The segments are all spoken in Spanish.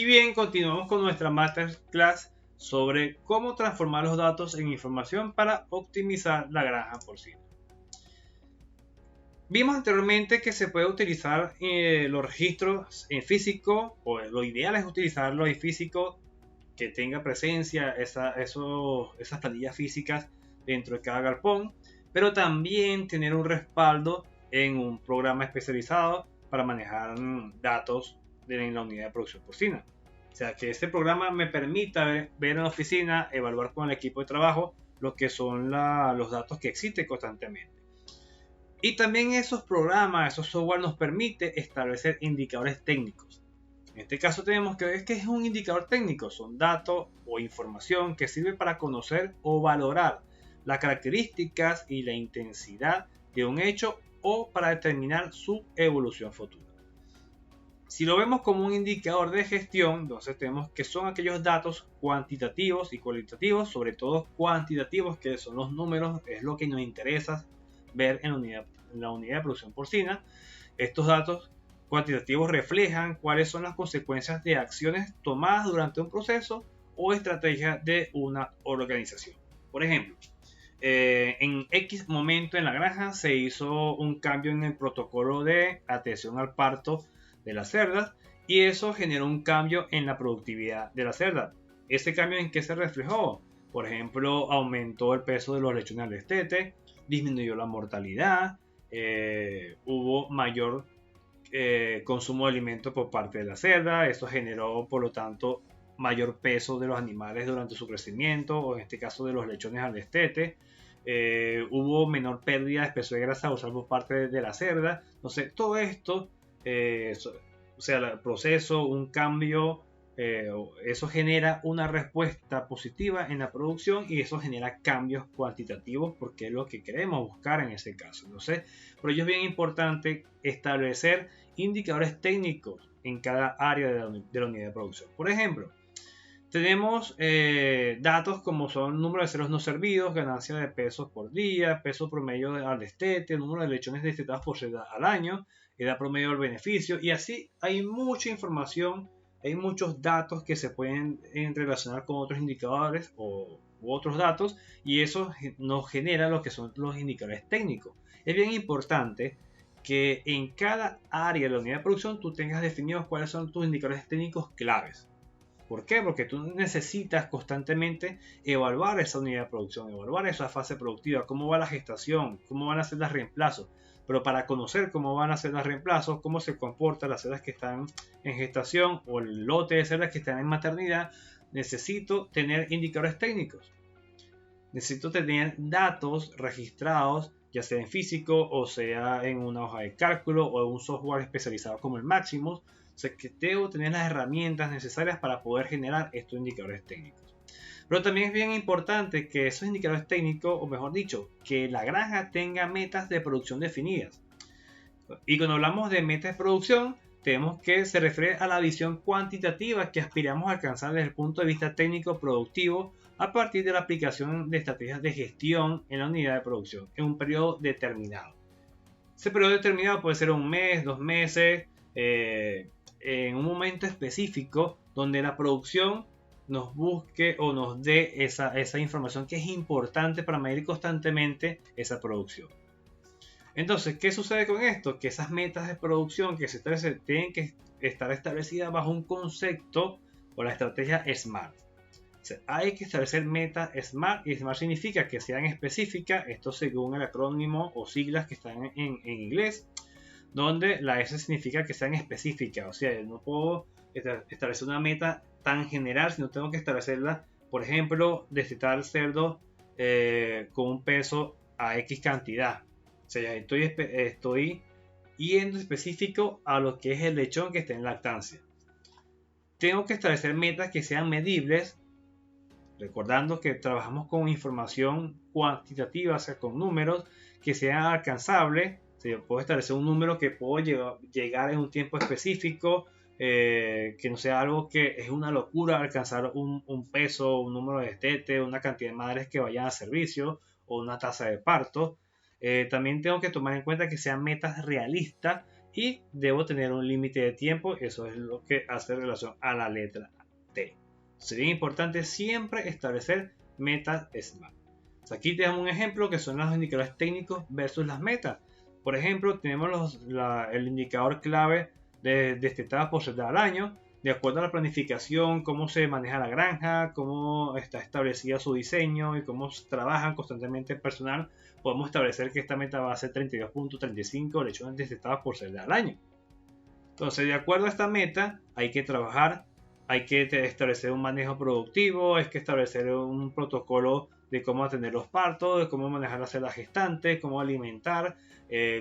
Y bien, continuamos con nuestra masterclass sobre cómo transformar los datos en información para optimizar la granja porcina. Vimos anteriormente que se puede utilizar los registros en físico, o lo ideal es utilizarlo en físico, que tenga presencia esas planillas físicas dentro de cada galpón, pero también tener un respaldo en un programa especializado para manejar datos en la unidad de producción porcina. O sea, que este programa me permita ver en la oficina, evaluar con el equipo de trabajo lo que son los datos que existen constantemente. Y también esos programas, esos software nos permite establecer indicadores técnicos. En este caso tenemos que ver qué es un indicador técnico. Son datos o información que sirve para conocer o valorar las características y la intensidad de un hecho o para determinar su evolución futura. Si lo vemos como un indicador de gestión, entonces tenemos que son aquellos datos cuantitativos y cualitativos, sobre todo cuantitativos, que son los números, es lo que nos interesa ver en la unidad de producción porcina. Estos datos cuantitativos reflejan cuáles son las consecuencias de acciones tomadas durante un proceso o estrategia de una organización. Por ejemplo, en X momento en la granja se hizo un cambio en el protocolo de atención al parto de las cerdas y eso generó un cambio en la productividad de la cerda. ¿Ese cambio en qué se reflejó? Por ejemplo, aumentó el peso de los lechones al destete, disminuyó la mortalidad, hubo mayor consumo de alimentos por parte de la cerda. Esto generó, por lo tanto, mayor peso de los animales durante su crecimiento, o en este caso de los lechones al destete. Hubo menor pérdida de espeso de grasa por parte de la cerda. Entonces, todo esto, o sea, el proceso, un cambio, eso genera una respuesta positiva en la producción y eso genera cambios cuantitativos porque es lo que queremos buscar en ese caso. Entonces, por ello es bien importante establecer indicadores técnicos en cada área de la unidad de producción. Por ejemplo, tenemos datos como son número de ceros no servidos, ganancia de pesos por día, peso promedio al destete, número de lechones destetados por cerda al año, edad promedio del beneficio, y así hay mucha información, hay muchos datos que se pueden relacionar con otros indicadores u otros datos, y eso nos genera lo que son los indicadores técnicos. Es bien importante que en cada área de la unidad de producción tú tengas definidos cuáles son tus indicadores técnicos claves. ¿Por qué? Porque tú necesitas constantemente evaluar esa unidad de producción, evaluar esa fase productiva, cómo va la gestación, cómo van a ser los reemplazos. Pero para conocer cómo van a ser los reemplazos, cómo se comportan las cerdas que están en gestación o el lote de cerdas que están en maternidad, necesito tener indicadores técnicos. Necesito tener datos registrados, ya sea en físico o sea en una hoja de cálculo o en un software especializado como el Maximus. O sea que debo tener las herramientas necesarias para poder generar estos indicadores técnicos. Pero también es bien importante que esos indicadores técnicos, o mejor dicho, que la granja tenga metas de producción definidas. Y cuando hablamos de metas de producción, tenemos que se refiere a la visión cuantitativa que aspiramos a alcanzar desde el punto de vista técnico productivo a partir de la aplicación de estrategias de gestión en la unidad de producción en un periodo determinado. Ese periodo determinado puede ser un mes, 2 meses, en un momento específico donde la producción nos busque o nos dé esa información que es importante para medir constantemente esa producción. Entonces, ¿qué sucede con esto? Que esas metas de producción que se establecen tienen que estar establecidas bajo un concepto o la estrategia SMART. O sea, hay que establecer metas SMART y SMART significa que sean específicas, esto según el acrónimo o siglas que están en inglés, donde la S significa que sean específicas. O sea, no puedo establecer una meta tan general, sino tengo que establecerla, por ejemplo, destetar cerdo con un peso a X cantidad. O sea, estoy yendo específico a lo que es el lechón que está en lactancia. Tengo que establecer metas que sean medibles, recordando que trabajamos con información cuantitativa, o sea, con números que sean alcanzables. O sea, puedo establecer un número que puedo llegar en un tiempo específico, que no sea algo que es una locura alcanzar un peso, un número de destete, una cantidad de madres que vayan a servicio o una tasa de parto. También tengo que tomar en cuenta que sean metas realistas y debo tener un límite de tiempo. Eso es lo que hace relación a la letra T. Sería importante siempre establecer metas SMART. Aquí tenemos un ejemplo que son los indicadores técnicos versus las metas. Por ejemplo, tenemos el indicador clave de destetadas porcentaje al año, de acuerdo a la planificación, cómo se maneja la granja, cómo está establecido su diseño y cómo trabajan constantemente el personal. Podemos establecer que esta meta va a ser 32.35 lechones destetadas por celda al año. Entonces, de acuerdo a esta meta, hay que trabajar, hay que establecer un manejo productivo, hay que establecer un protocolo de cómo atender los partos, de cómo manejar las celdas gestantes, cómo alimentar,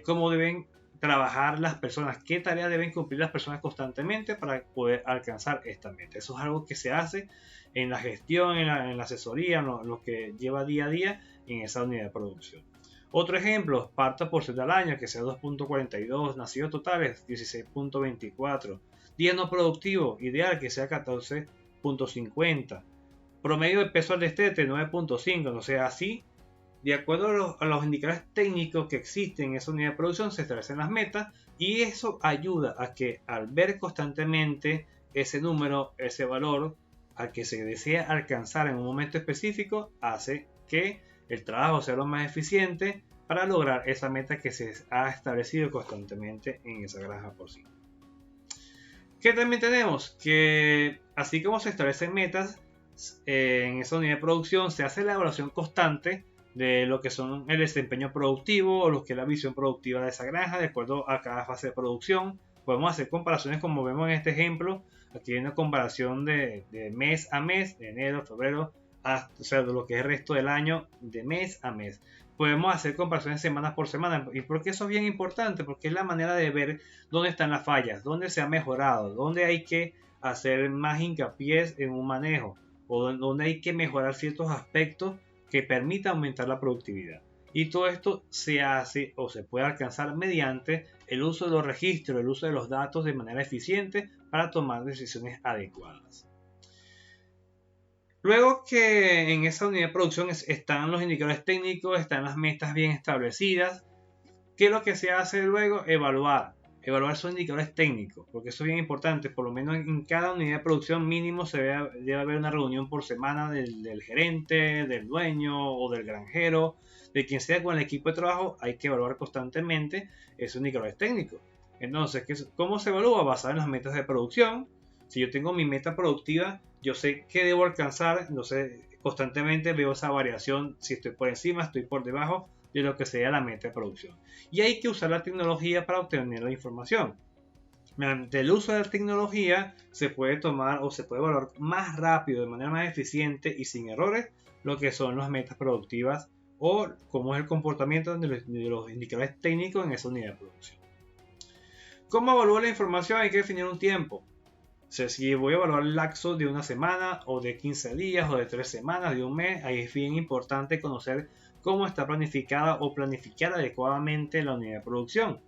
cómo deben trabajar las personas, qué tareas deben cumplir las personas constantemente para poder alcanzar esta meta. Eso es algo que se hace en la gestión, en la asesoría, en lo que lleva día a día en esa unidad de producción. Otro ejemplo, parto por celda al año, que sea 2.42, nacidos totales 16.24, día no productivo, ideal que sea 14.50, promedio de peso al destete 9.5, no sea así. De acuerdo a los indicadores técnicos que existen en esa unidad de producción, se establecen las metas y eso ayuda a que al ver constantemente ese número, ese valor al que se desea alcanzar en un momento específico, hace que el trabajo sea lo más eficiente para lograr esa meta que se ha establecido constantemente en esa granja porcina. ¿Qué también tenemos? Que así como se establecen metas en esa unidad de producción, se hace la evaluación constante de lo que son el desempeño productivo o lo que es la visión productiva de esa granja de acuerdo a cada fase de producción. Podemos hacer comparaciones como vemos en este ejemplo. Aquí hay una comparación de mes a mes, de enero, febrero, o sea, de lo que es el resto del año, de mes a mes. Podemos hacer comparaciones semana por semana. ¿Y por qué eso es bien importante? Porque es la manera de ver dónde están las fallas, dónde se ha mejorado, dónde hay que hacer más hincapié en un manejo o dónde hay que mejorar ciertos aspectos que permita aumentar la productividad. Y todo esto se hace o se puede alcanzar mediante el uso de los registros, el uso de los datos de manera eficiente para tomar decisiones adecuadas. Luego que en esa unidad de producción están los indicadores técnicos, están las metas bien establecidas, ¿qué es lo que se hace luego? Evaluar esos indicadores técnicos, porque eso es bien importante. Por lo menos en cada unidad de producción mínimo debe haber una reunión por semana del gerente, del dueño o del granjero, de quien sea con el equipo de trabajo. Hay que evaluar constantemente esos indicadores técnicos. Entonces, ¿cómo se evalúa? Basado en las metas de producción. Si yo tengo mi meta productiva, yo sé qué debo alcanzar, entonces constantemente veo esa variación, si estoy por encima, estoy por debajo de lo que sea la meta de producción. Y hay que usar la tecnología para obtener la información. Mediante el uso de la tecnología se puede tomar o se puede evaluar más rápido, de manera más eficiente y sin errores, lo que son las metas productivas o cómo es el comportamiento de los indicadores técnicos en esa unidad de producción. ¿Cómo evalúo la información? Hay que definir un tiempo. O sea, si voy a evaluar el lapso de una semana o de 15 días o de 3 semanas, de un mes, ahí es bien importante conocer cómo está planificada o planificar adecuadamente la unidad de producción.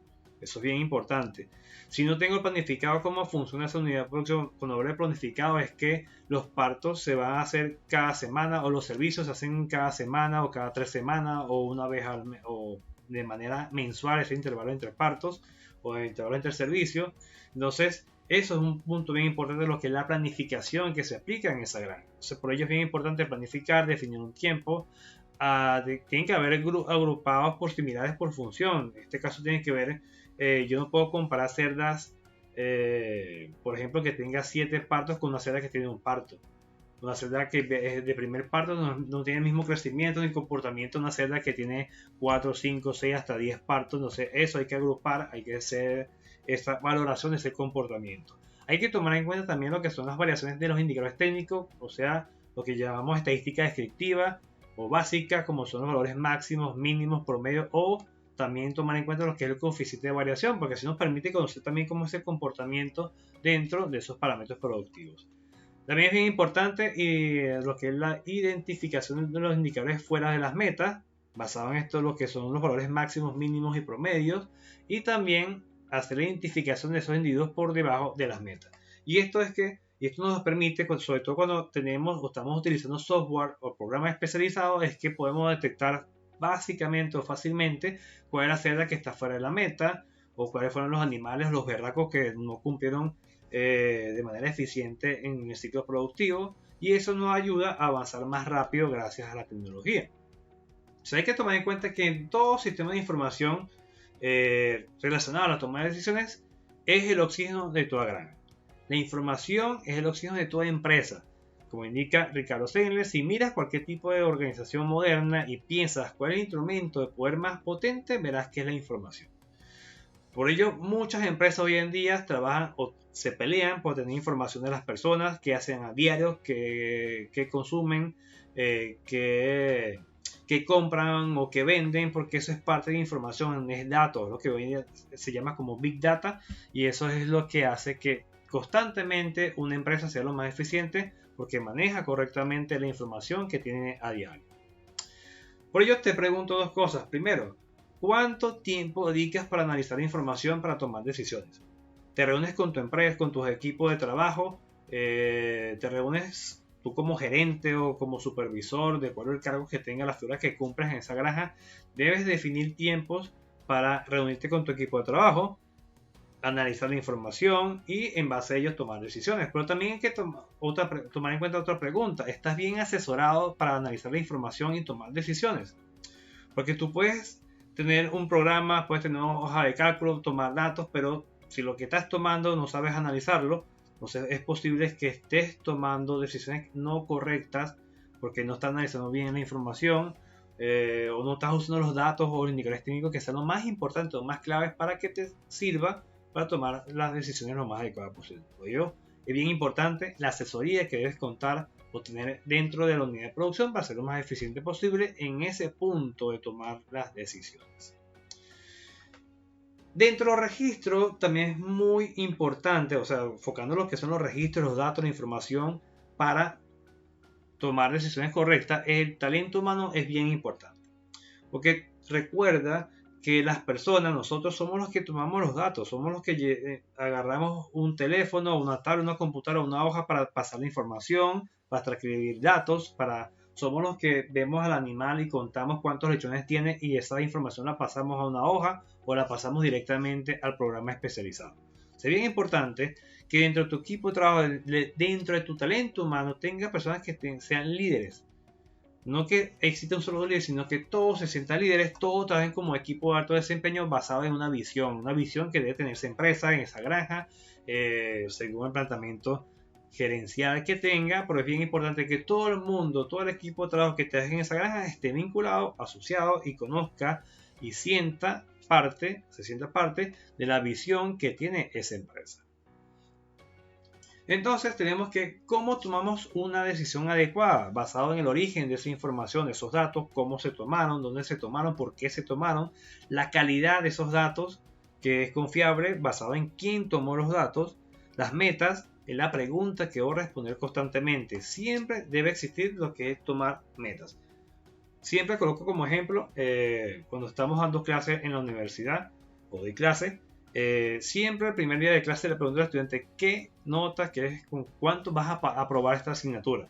Eso es bien importante. Si no tengo planificado cómo funciona esa unidad de producción, cuando hablo de planificado es que los partos se van a hacer cada semana o los servicios se hacen cada semana o cada 3 semanas o una vez al mes o de manera mensual, ese intervalo entre partos o el intervalo entre servicios. Entonces, eso es un punto bien importante de lo que es la planificación que se aplica en esa granja. Entonces, por ello es bien importante planificar, definir un tiempo. Tienen que haber agrupados por similares por función. En este caso tiene que ver, yo no puedo comparar cerdas, por ejemplo, que tenga 7 partos con una cerda que tiene un parto. Una cerda que es de primer parto no tiene el mismo crecimiento ni comportamiento de una cerda que tiene 4, 5, 6, hasta 10 partos. Entonces eso hay que agrupar, hay que hacer esta valoración de ese comportamiento. Hay que tomar en cuenta también lo que son las variaciones de los indicadores técnicos, o sea, lo que llamamos estadística descriptiva o básica, como son los valores máximos, mínimos, promedio, o también tomar en cuenta lo que es el coeficiente de variación, porque así nos permite conocer también cómo es el comportamiento dentro de esos parámetros productivos. También es bien importante lo que es la identificación de los indicadores fuera de las metas, basado en esto lo que son los valores máximos, mínimos y promedios, y también hacer la identificación de esos individuos por debajo de las metas. Y esto nos permite, sobre todo cuando tenemos o estamos utilizando software o programas especializados, es que podemos detectar básicamente o fácilmente cuál es la cerda que está fuera de la meta o cuáles fueron los animales, los berracos que no cumplieron de manera eficiente en el ciclo productivo, y eso nos ayuda a avanzar más rápido gracias a la tecnología. Entonces hay que tomar en cuenta que en todo sistema de información relacionado a la toma de decisiones es el oxígeno de toda granja. La información es el oxígeno de toda empresa. Como indica Ricardo Sengler, si miras cualquier tipo de organización moderna y piensas cuál es el instrumento de poder más potente, verás que es la información. Por ello, muchas empresas hoy en día trabajan o se pelean por tener información de las personas, qué hacen a diario, qué consumen, qué compran o que venden, porque eso es parte de información, es datos, lo que hoy en día se llama como Big Data, y eso es lo que hace que constantemente una empresa sea lo más eficiente, porque maneja correctamente la información que tiene a diario. Por ello te pregunto dos cosas. Primero, ¿cuánto tiempo dedicas para analizar la información para tomar decisiones? ¿Te reúnes con tu empresa, con tus equipos de trabajo? ¿Te reúnes tú como gerente o como supervisor, de acuerdo al cargo que tenga, las figuras que cumples en esa granja? Debes definir tiempos para reunirte con tu equipo de trabajo, analizar la información y en base a ello tomar decisiones. Pero también hay que tomar en cuenta otra pregunta. ¿Estás bien asesorado para analizar la información y tomar decisiones? Porque tú puedes tener un programa, puedes tener una hoja de cálculo, tomar datos, pero si lo que estás tomando no sabes analizarlo, entonces es posible que estés tomando decisiones no correctas porque no estás analizando bien la información, o no estás usando los datos o los indicadores técnicos que sean lo más importantes o más claves para que te sirva para tomar las decisiones lo más adecuadas posible. Por ello, es bien importante la asesoría que debes contar o tener dentro de la unidad de producción para ser lo más eficiente posible en ese punto de tomar las decisiones. Dentro de los registros también es muy importante, o sea, enfocando lo que son los registros, los datos, la información para tomar decisiones correctas, el talento humano es bien importante. Porque recuerda que las personas, nosotros somos los que tomamos los datos, somos los que agarramos un teléfono, una tablet, una computadora, una hoja para pasar la información, para transcribir datos, somos los que vemos al animal y contamos cuántos lechones tiene y esa información la pasamos a una hoja o la pasamos directamente al programa especializado. Es bien importante que dentro de tu equipo de trabajo, dentro de tu talento humano, tengas personas que sean líderes. No que exista un solo líder, sino que todos se sientan líderes, todos trabajen como equipo de alto desempeño basado en una visión que debe tener esa empresa, en esa granja, según el planteamiento gerencial que tenga, pero es bien importante que todo el mundo, todo el equipo de trabajo que esté en esa granja esté vinculado, asociado y conozca y se sienta parte de la visión que tiene esa empresa. Entonces tenemos que cómo tomamos una decisión adecuada, basado en el origen de esa información, de esos datos, cómo se tomaron, dónde se tomaron, por qué se tomaron, la calidad de esos datos, que es confiable, basado en quién tomó los datos, las metas, la pregunta que debo responder constantemente. Siempre debe existir lo que es tomar metas. Siempre coloco como ejemplo, cuando estamos dando clases en la universidad, o doy clase, siempre el primer día de clase le pregunto al estudiante qué nota quieres, con cuánto vas a aprobar esta asignatura.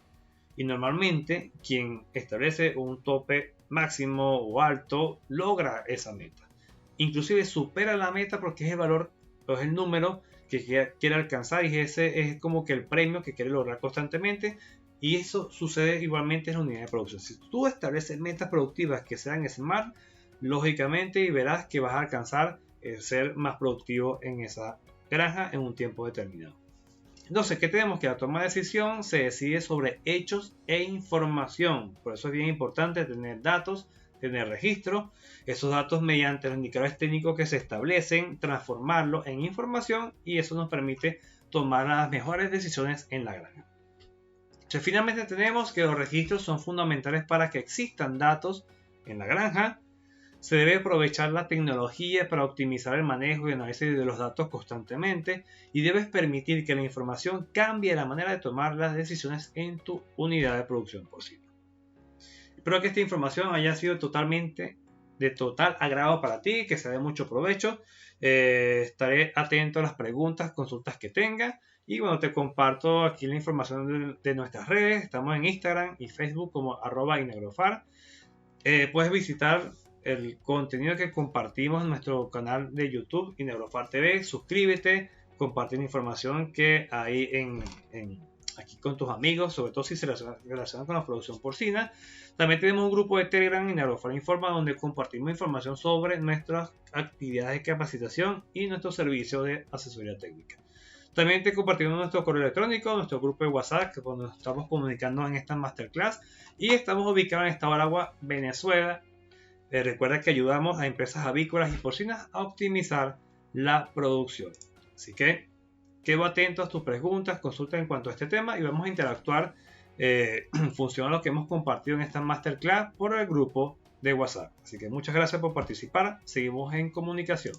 Y normalmente quien establece un tope máximo o alto logra esa meta. Inclusive supera la meta porque es el valor, o es el número que quiere alcanzar y ese es como que el premio que quiere lograr constantemente. Y eso sucede igualmente en la unidad de producción. Si tú estableces metas productivas que sean SMART, lógicamente y verás que vas a alcanzar ser más productivo en esa granja en un tiempo determinado. Entonces, ¿qué tenemos? Que la toma de decisión se decide sobre hechos e información. Por eso es bien importante tener datos, tener registro, esos datos mediante los indicadores técnicos que se establecen, transformarlos en información y eso nos permite tomar las mejores decisiones en la granja. Entonces, finalmente tenemos que los registros son fundamentales para que existan datos en la granja. Se debe aprovechar la tecnología para optimizar el manejo y análisis de los datos constantemente y debes permitir que la información cambie la manera de tomar las decisiones en tu unidad de producción posible. Espero que esta información haya sido totalmente de total agrado para ti, que sea de mucho provecho. Estaré atento a las preguntas, consultas que tengas. Y bueno, te comparto aquí la información de nuestras redes. Estamos en Instagram y Facebook como @inagrofar. Puedes visitar el contenido que compartimos en nuestro canal de YouTube y Neurofar TV. Suscríbete, comparte la información que hay aquí con tus amigos, sobre todo si se relacionan con la producción porcina. También tenemos un grupo de Telegram en Neurofar Informa, donde compartimos información sobre nuestras actividades de capacitación y nuestro servicio de asesoría técnica. También te compartimos nuestro correo electrónico, nuestro grupo de WhatsApp, que cuando nos estamos comunicando en esta masterclass, y estamos ubicados en Estado Aragua, Venezuela. Recuerda que ayudamos a empresas avícolas y porcinas a optimizar la producción. Así que quedo atento a tus preguntas, consultas en cuanto a este tema y vamos a interactuar en función a lo que hemos compartido en esta masterclass por el grupo de WhatsApp. Así que muchas gracias por participar. Seguimos en comunicación.